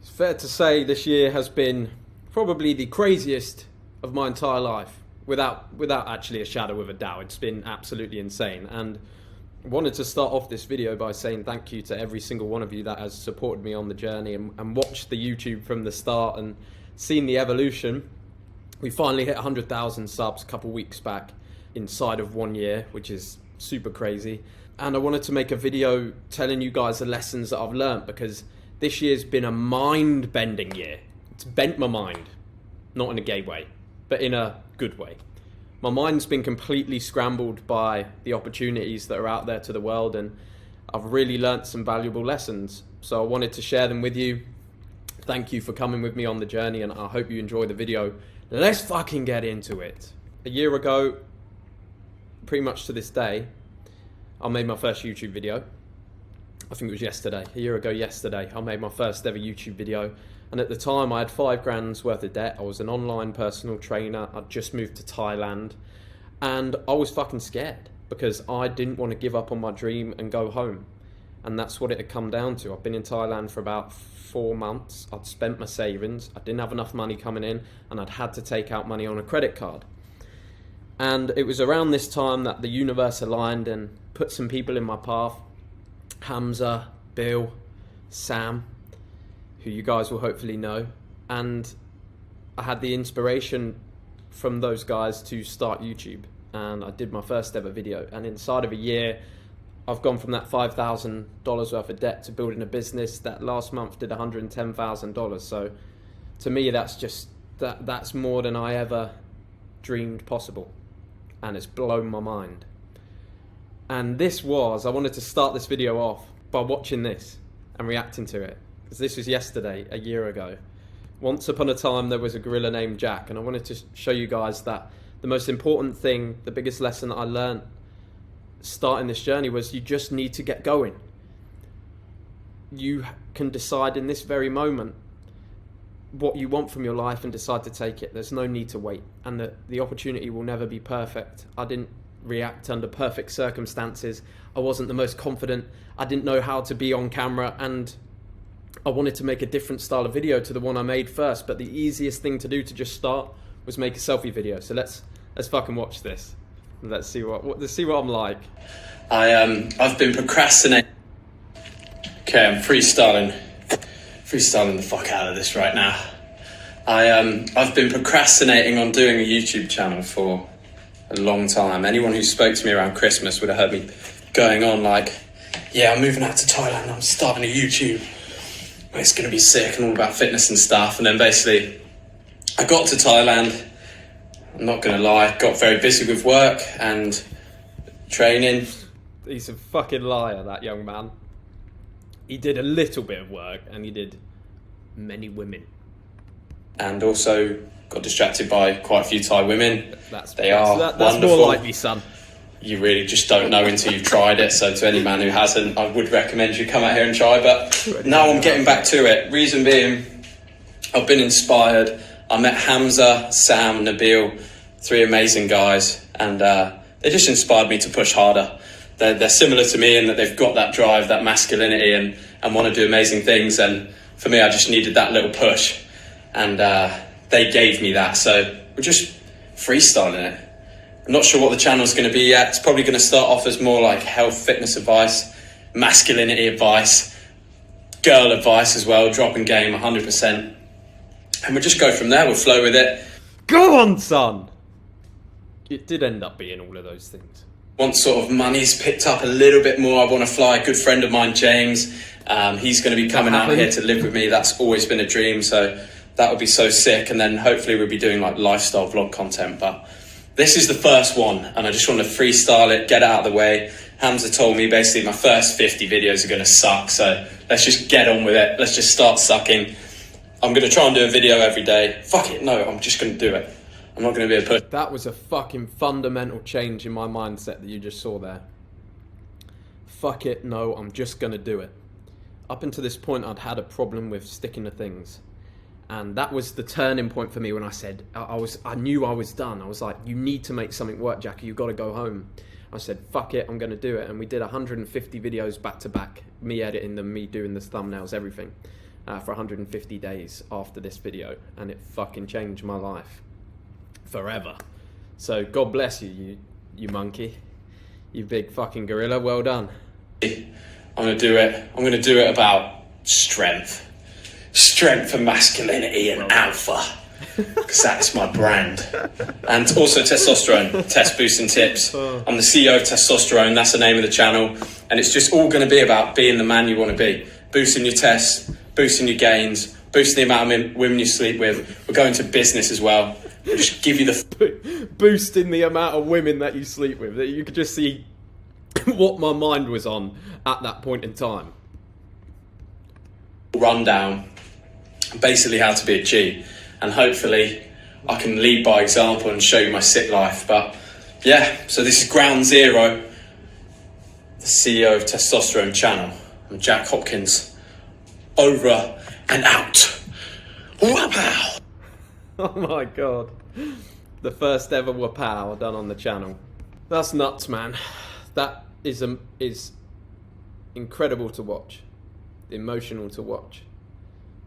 It's fair to say this year has been probably the craziest of my entire life, without actually a shadow of a doubt. It's been absolutely insane, and I wanted to start off this video by saying thank you to every single one of you that has supported me on the journey and watched the YouTube from the start and seen the evolution. We finally hit 100,000 subs a couple weeks back inside of 1 year, which is super crazy. And I wanted to make a video telling you guys the lessons that I've learned, because this year's been a mind-bending year. It's bent my mind, not in a gay way, but in a good way. My mind's been completely scrambled by the opportunities that are out there to the world, and I've really learnt some valuable lessons. So I wanted to share them with you. Thank you for coming with me on the journey, and I hope you enjoy the video. Let's fucking get into it. A year ago, pretty much to this day, I made my first YouTube video. I think it was yesterday, a year ago yesterday, I made my first ever YouTube video. And at the time I had £5 worth of debt. I was an online personal trainer. I'd just moved to Thailand. And I was fucking scared because I didn't want to give up on my dream and go home. And that's what it had come down to. I've been in Thailand for about 4 months. I'd spent my savings. I didn't have enough money coming in, and I'd had to take out money on a credit card. And it was around this time that the universe aligned and put some people in my path. Hamza, Bill, Sam, who you guys will hopefully know. And I had the inspiration from those guys to start YouTube. And I did my first ever video. And inside of a year, I've gone from that $5,000 worth of debt to building a business that last month did $110,000. So to me, that's more than I ever dreamed possible. And it's blown my mind. And I wanted to start this video off by watching this and reacting to it, because this was yesterday, a year ago. Once upon a time there was a gorilla named Jack, and I wanted to show you guys that the most important thing, the biggest lesson that I learned starting this journey was you just need to get going. You can decide in this very moment what you want from your life and decide to take it. There's no need to wait, and the opportunity will never be perfect. I didn't react under perfect circumstances. I wasn't the most confident. I didn't know how to be on camera, and I wanted to make a different style of video to the one I made first, but the easiest thing to do to just start was make a selfie video. So let's fucking watch this. Let's see what I'm like. I've been procrastinating. Okay, I'm freestyling the fuck out of this right now. I've been procrastinating on doing a YouTube channel for a long time. Anyone who spoke to me around Christmas would have heard me going on like, yeah, I'm moving out to Thailand, I'm starting a YouTube, it's going to be sick and all about fitness and stuff. And then basically I got to Thailand, I'm not going to lie, got very busy with work and training. He's a fucking liar, that young man. He did a little bit of work and he did many women. And also got distracted by quite a few Thai women. That's wonderful. More like me, son. You really just don't know until you've tried it. So to any man who hasn't, I would recommend you come out here and try. But now I'm getting back to it. Reason being, I've been inspired. I met Hamza, Sam, Nabil, 3 amazing guys, and they just inspired me to push harder. They're similar to me in that they've got that drive, that masculinity, and want to do amazing things. And for me, I just needed that little push, and they gave me that. So we're just freestyling it. I'm not sure what the channel's going to be yet. It's probably going to start off as more like health, fitness advice, masculinity advice, girl advice as well, dropping game 100%. And we'll just go from there. We'll flow with it. Go on, son! It did end up being all of those things. Once sort of money's picked up a little bit more, I want to fly. A good friend of mine, James, he's going to be coming out here to live with me. That's always been a dream, so that would be so sick. And then hopefully we'll be doing like lifestyle vlog content. But this is the first one, and I just want to freestyle it, get it out of the way. Hamza told me basically my first 50 videos are going to suck, so let's just get on with it. Let's just start sucking. I'm going to try and do a video every day. Fuck it, no, I'm just going to do it. I'm not going to be a push. That was a fucking fundamental change in my mindset that you just saw there. Fuck it, no, I'm just going to do it. Up until this point, I'd had a problem with sticking to things. And that was the turning point for me when I said, I knew I was done. I was like, you need to make something work, Jackie. You've got to go home. I said, fuck it, I'm going to do it. And we did 150 videos back to back, me editing them, me doing the thumbnails, everything. for 150 days after this video, and it fucking changed my life forever. So God bless you, you monkey, you big fucking gorilla. Well done. I'm gonna do it about strength and masculinity and alpha, because that's my brand. And also testosterone, test boosting tips. I'm the CEO of Testosterone, that's the name of the channel, and it's just all going to be about being the man you want to be, boosting your tests, boosting your gains, boosting the amount of women you sleep with. We're going to business as well. We'll just give you the boosting the amount of women that you sleep with. That you could just see what my mind was on at that point in time. Rundown, basically how to be a G, and hopefully I can lead by example and show you my sick life. But yeah, so this is Ground Zero, the CEO of Testosterone channel. I'm Jack Hopkins, over and out. Wow. Oh my god, the first ever wapow done on the channel. That's nuts, man. That is incredible to watch, emotional to watch,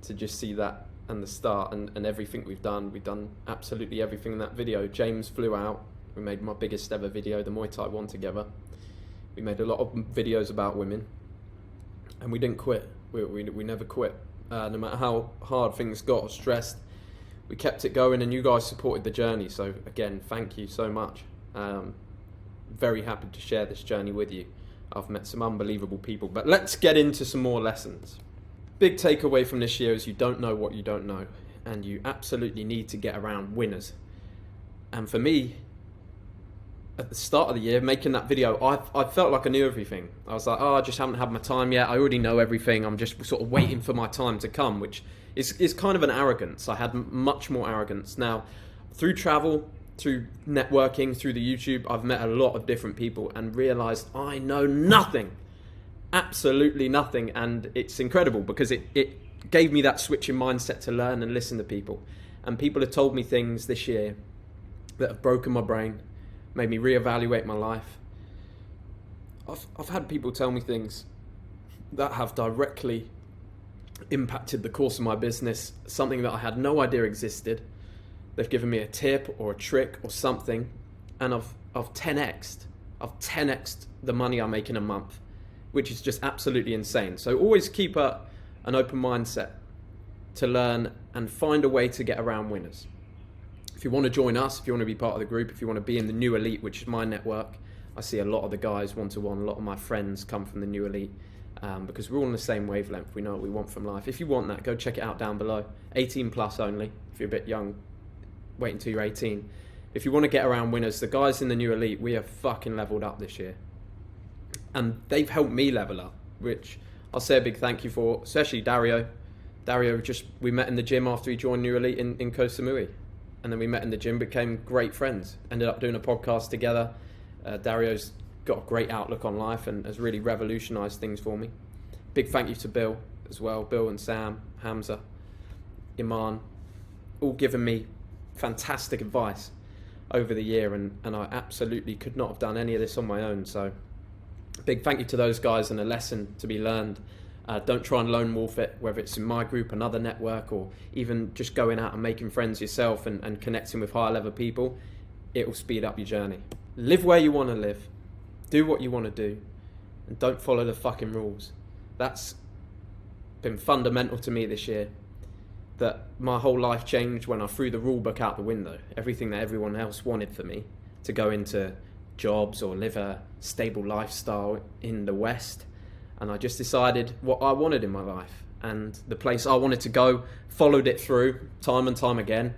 to just see that and the start and everything we've done absolutely everything in that video. James flew out, we made my biggest ever video, the Muay Thai one, together. We made a lot of videos about women, and we didn't quit. We never quit, no matter how hard things got or stressed. We kept it going, and you guys supported the journey, so again, thank you so much. Very happy to share this journey with you. I've met some unbelievable people, but let's get into some more lessons. Big takeaway from this year is you don't know what you don't know, and you absolutely need to get around winners. And for me, at the start of the year, making that video, I felt like I knew everything. I was like, oh, I just haven't had my time yet. I already know everything. I'm just sort of waiting for my time to come, which is kind of an arrogance. I had much more arrogance. Now, through travel, through networking, through the YouTube, I've met a lot of different people and realized I know nothing, absolutely nothing. And it's incredible because it gave me that switch in mindset to learn and listen to people. And people have told me things this year that have broken my brain, made me reevaluate my life. I've had people tell me things that have directly impacted the course of my business, something that I had no idea existed. They've given me a tip or a trick or something, and I've 10x'd the money I make in a month, which is just absolutely insane. So always keep an open mindset to learn and find a way to get around winners. If you want to join us, if you want to be part of the group, if you want to be in the New Elite, which is my network, I see a lot of the guys one-to-one, a lot of my friends come from the New Elite, because we're all on the same wavelength. We know what we want from life. If you want that, go check it out down below. 18 plus only. If you're a bit young, wait until you're 18. If you want to get around winners, the guys in the New Elite, we have fucking leveled up this year. And they've helped me level up, which I'll say a big thank you for, especially Dario. Dario, we met in the gym after he joined New Elite in Koh Samui. And then we met in the gym, became great friends. Ended up doing a podcast together. Dario's got a great outlook on life and has really revolutionised things for me. Big thank you to Bill as well. Bill and Sam, Hamza, Iman, all given me fantastic advice over the year, and I absolutely could not have done any of this on my own. So big thank you to those guys, and a lesson to be learned. Don't try and lone wolf it, whether it's in my group, another network, or even just going out and making friends yourself and connecting with higher level people. It will speed up your journey. Live where you want to live. Do what you want to do. And don't follow the fucking rules. That's been fundamental to me this year. That my whole life changed when I threw the rule book out the window. Everything that everyone else wanted for me to go into jobs or live a stable lifestyle in the West. And I just decided what I wanted in my life. And the place I wanted to go, followed it through time and time again.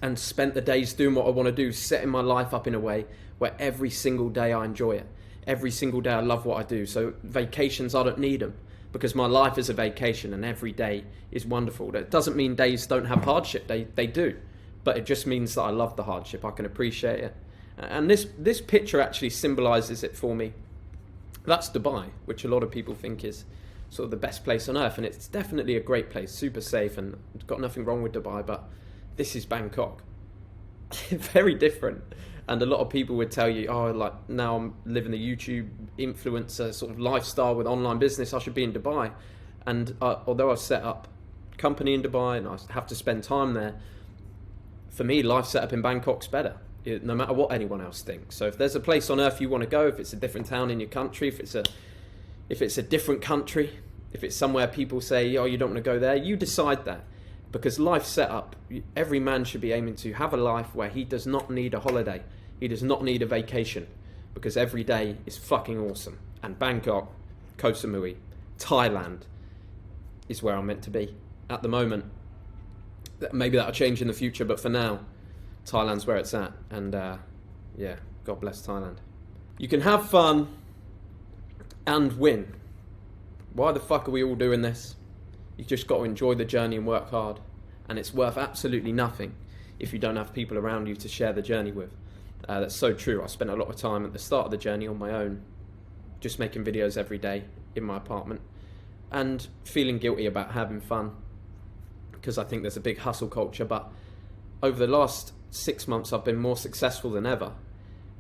And spent the days doing what I want to do, setting my life up in a way where every single day I enjoy it. Every single day I love what I do. So vacations, I don't need them, because my life is a vacation and every day is wonderful. That doesn't mean days don't have hardship. They do. But it just means that I love the hardship. I can appreciate it. And this picture actually symbolises it for me. That's Dubai, which a lot of people think is sort of the best place on earth. And it's definitely a great place, super safe, and got nothing wrong with Dubai. But this is Bangkok. Very different. And a lot of people would tell you, oh, like now I'm living the YouTube influencer sort of lifestyle with online business, I should be in Dubai. And although I've set up company in Dubai and I have to spend time there, for me, life set up in Bangkok's better, no matter what anyone else thinks. So if there's a place on earth you want to go, if it's a different town in your country, if it's a different country, if it's somewhere people say, oh, you don't want to go there, you decide that. Because life's set up, every man should be aiming to have a life where he does not need a holiday, he does not need a vacation, because every day is fucking awesome. And Bangkok, Koh Samui, Thailand is where I'm meant to be at the moment. Maybe that'll change in the future, but for now, Thailand's where it's at. And yeah, God bless Thailand. You can have fun and win. Why the fuck are we all doing this? You just got to enjoy the journey and work hard. And it's worth absolutely nothing if you don't have people around you to share the journey with. That's so true. I spent a lot of time at the start of the journey on my own, just making videos every day in my apartment and feeling guilty about having fun, because I think there's a big hustle culture. But over the last 6 months, I've been more successful than ever,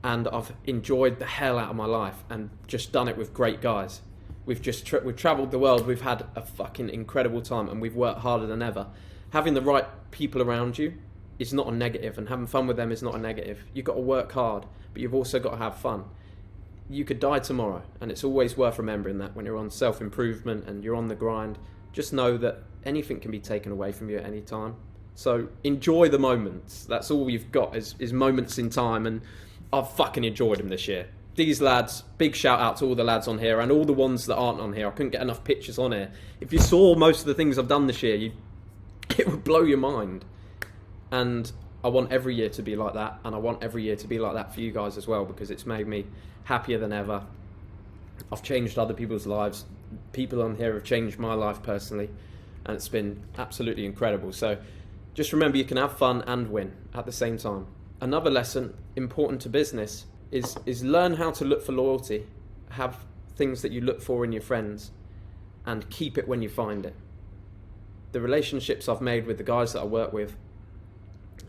and I've enjoyed the hell out of my life and just done it with great guys. We've traveled the world. We've had a fucking incredible time, and we've worked harder than ever. Having the right people around you is not a negative, and having fun with them is not a negative. You've got to work hard, but you've also got to have fun. You could die tomorrow, and it's always worth remembering that when you're on self-improvement and you're on the grind. Just know that anything can be taken away from you at any time. So enjoy the moments. That's all you've got is moments in time, and I've fucking enjoyed them this year. These lads, big shout out to all the lads on here and all the ones that aren't on here. I couldn't get enough pictures on here. If you saw most of the things I've done this year, it would blow your mind. And I want every year to be like that, and I want every year to be like that for you guys as well, because it's made me happier than ever. I've changed other people's lives. People on here have changed my life personally, and it's been absolutely incredible. So just remember, you can have fun and win at the same time. Another lesson important to business is learn how to look for loyalty, have things that you look for in your friends, and keep it when you find it. The relationships I've made with the guys that I work with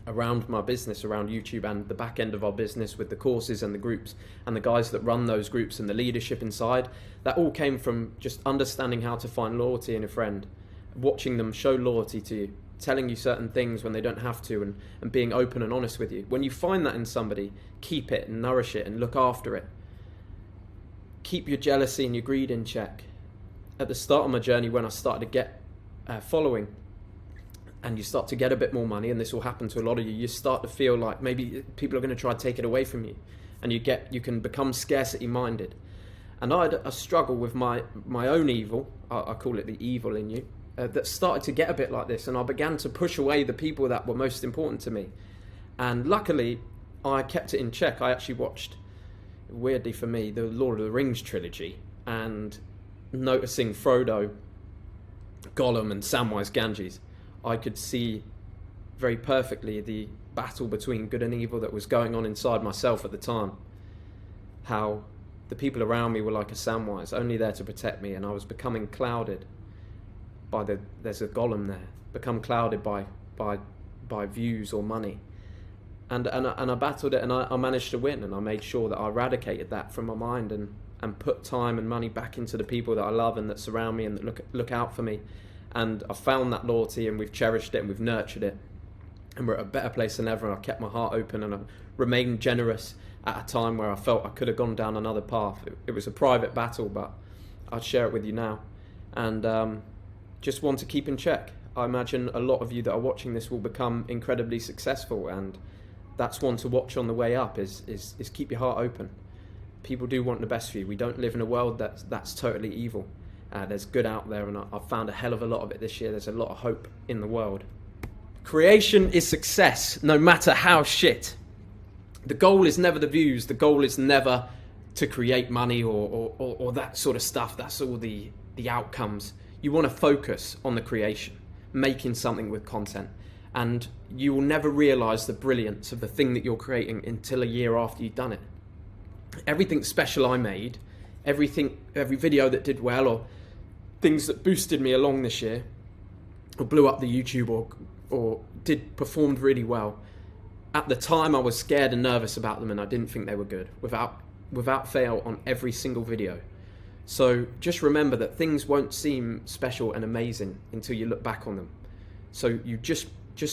around my business, around YouTube, and the back end of our business with the courses and the groups and the guys that run those groups and the leadership inside, that all came from just understanding how to find loyalty in a friend, watching them show loyalty to you, telling you certain things when they don't have to, and being open and honest with you. When you find that in somebody, keep it and nourish it and look after it. Keep your jealousy and your greed in check. At the start of my journey, when I started to get following, and you start to get a bit more money, and this will happen to a lot of you, you start to feel like maybe people are going to try to take it away from you, and you can become scarcity minded. And I had a struggle with my own evil, I call it the evil in you, that started to get a bit like this, and I began to push away the people that were most important to me. And luckily, I kept it in check. I actually watched, weirdly for me, the Lord of the Rings trilogy, and noticing Frodo, Gollum, and Samwise Gamgee, I could see very perfectly the battle between good and evil that was going on inside myself at the time. How the people around me were like a Samwise, only there to protect me, and I was becoming clouded by there's a Gollum there, become clouded by views or money. And I battled it, and I managed to win, and I made sure that I eradicated that from my mind and put time and money back into the people that I love and that surround me and that look out for me. And I found that loyalty, and we've cherished it and we've nurtured it, and we're at a better place than ever. And I kept my heart open, and I remained generous at a time where I felt I could have gone down another path. It was a private battle, but I'd share it with you now. And just want to keep in check. I imagine a lot of you that are watching this will become incredibly successful, and that's one to watch on the way up, is keep your heart open. People do want the best for you. We don't live in a world that's totally evil. There's good out there, and I've found a hell of a lot of it this year. There's a lot of hope in the world. Creation is success, no matter how shit. The goal is never the views. The goal is never to create money or that sort of stuff. That's all the outcomes. You want to focus on the creation, making something with content. And you will never realize the brilliance of the thing that you're creating until a year after you've done it. Everything special I made, every video that did well, or things that boosted me along this year, or blew up the YouTube, or performed really well, at the time I was scared and nervous about them, and I didn't think they were good, without fail, on every single video. So just remember that things won't seem special and amazing until you look back on them. So you just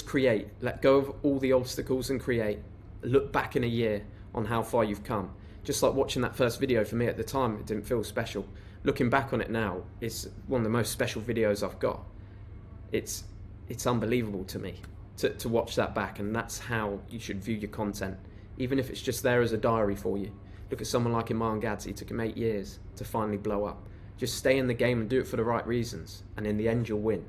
create, let go of all the obstacles and create. Look back in a year on how far you've come. Just like watching that first video, for me at the time, it didn't feel special. Looking back on it now, it's one of the most special videos I've got. It's unbelievable to me to watch that back, and that's how you should view your content. Even if it's just there as a diary for you. Look at someone like Iman Gadzhi. It took him 8 years to finally blow up. Just stay in the game and do it for the right reasons, and in the end you'll win.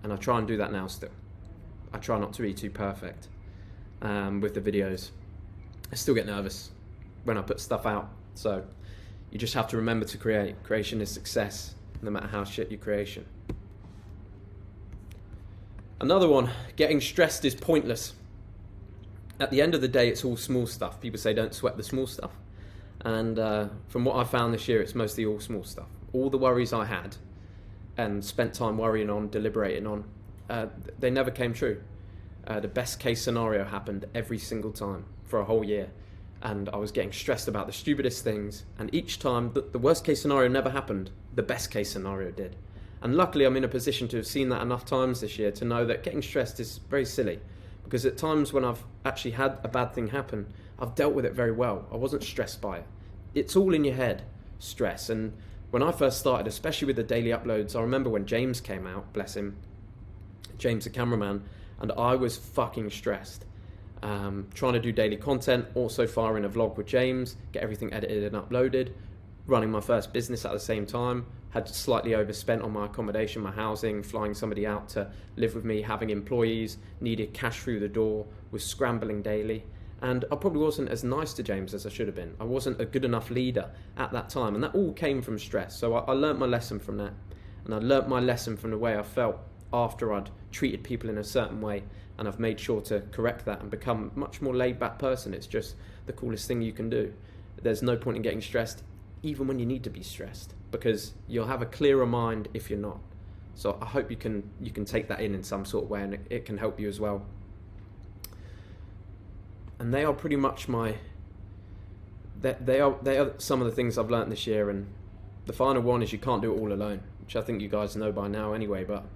And I try and do that now still. I try not to be too perfect with the videos. I still get nervous when I put stuff out. So you just have to remember to create. Creation is success, no matter how shit your creation. Another one, getting stressed is pointless. At the end of the day, it's all small stuff. People say don't sweat the small stuff. And from what I found this year, it's mostly all small stuff. All the worries I had and spent time worrying on, deliberating on, they never came true. The best case scenario happened every single time for a whole year. And I was getting stressed about the stupidest things. And each time, the worst case scenario never happened. The best case scenario did. And luckily, I'm in a position to have seen that enough times this year to know that getting stressed is very silly. Because at times when I've actually had a bad thing happen, I've dealt with it very well. I wasn't stressed by it. It's all in your head, stress. And when I first started, especially with the daily uploads, I remember when James came out, bless him, James the cameraman, and I was fucking stressed. Trying to do daily content, also firing a vlog with James, get everything edited and uploaded, running my first business at the same time, had slightly overspent on my accommodation, my housing, flying somebody out to live with me, having employees, needed cash through the door, was scrambling daily. And I probably wasn't as nice to James as I should have been. I wasn't a good enough leader at that time, and that all came from stress. So I learnt my lesson from that, and I learnt my lesson from the way I felt after I'd treated people in a certain way, and I've made sure to correct that and become a much more laid-back person. It's just the coolest thing you can do. There's no point in getting stressed, even when you need to be stressed, because you'll have a clearer mind if you're not. So I hope you can take that in some sort of way, and it can help you as well. And they are pretty much they are some of the things I've learned this year. And the final one is you can't do it all alone, which I think you guys know by now anyway, but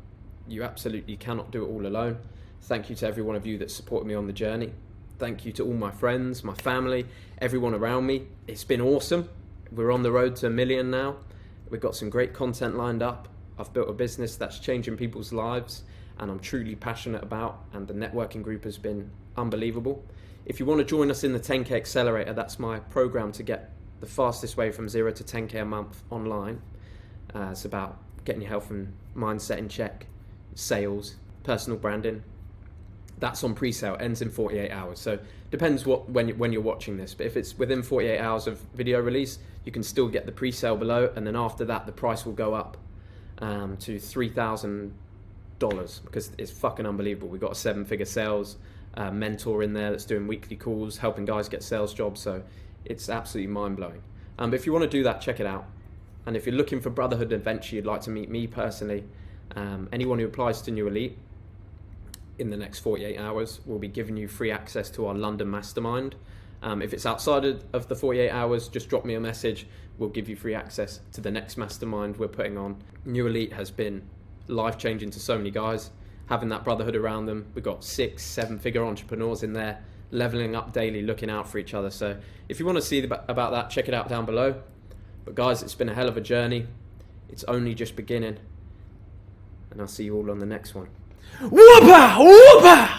you absolutely cannot do it all alone. Thank you to every one of you that supported me on the journey. Thank you to all my friends, my family, everyone around me. It's been awesome. We're on the road to 1 million now. We've got some great content lined up. I've built a business that's changing people's lives, and I'm truly passionate about, and the networking group has been unbelievable. If you want to join us in the 10K Accelerator, that's my program to get the fastest way from 0 to 10K a month online. It's about getting your health and mindset in check, sales, personal branding. That's on pre-sale, ends in 48 hours. So depends when you're watching this, but if it's within 48 hours of video release, you can still get the pre-sale below, and then after that, the price will go up to $3,000 because it's fucking unbelievable. We've got a 7-figure sales mentor in there that's doing weekly calls, helping guys get sales jobs. So it's absolutely mind-blowing. But if you want to do that, check it out. And if you're looking for brotherhood adventure, you'd like to meet me personally, anyone who applies to New Elite in the next 48 hours will be giving you free access to our London mastermind. If it's outside of the 48 hours, just drop me a message. We'll give you free access to the next mastermind we're putting on. New Elite has been life-changing to so many guys. Having that brotherhood around them. We've got 6-7-figure entrepreneurs in there, leveling up daily, looking out for each other. So if you want to see about that, check it out down below. But guys, it's been a hell of a journey. It's only just beginning. And I'll see you all on the next one. Whoopah! Whoopah!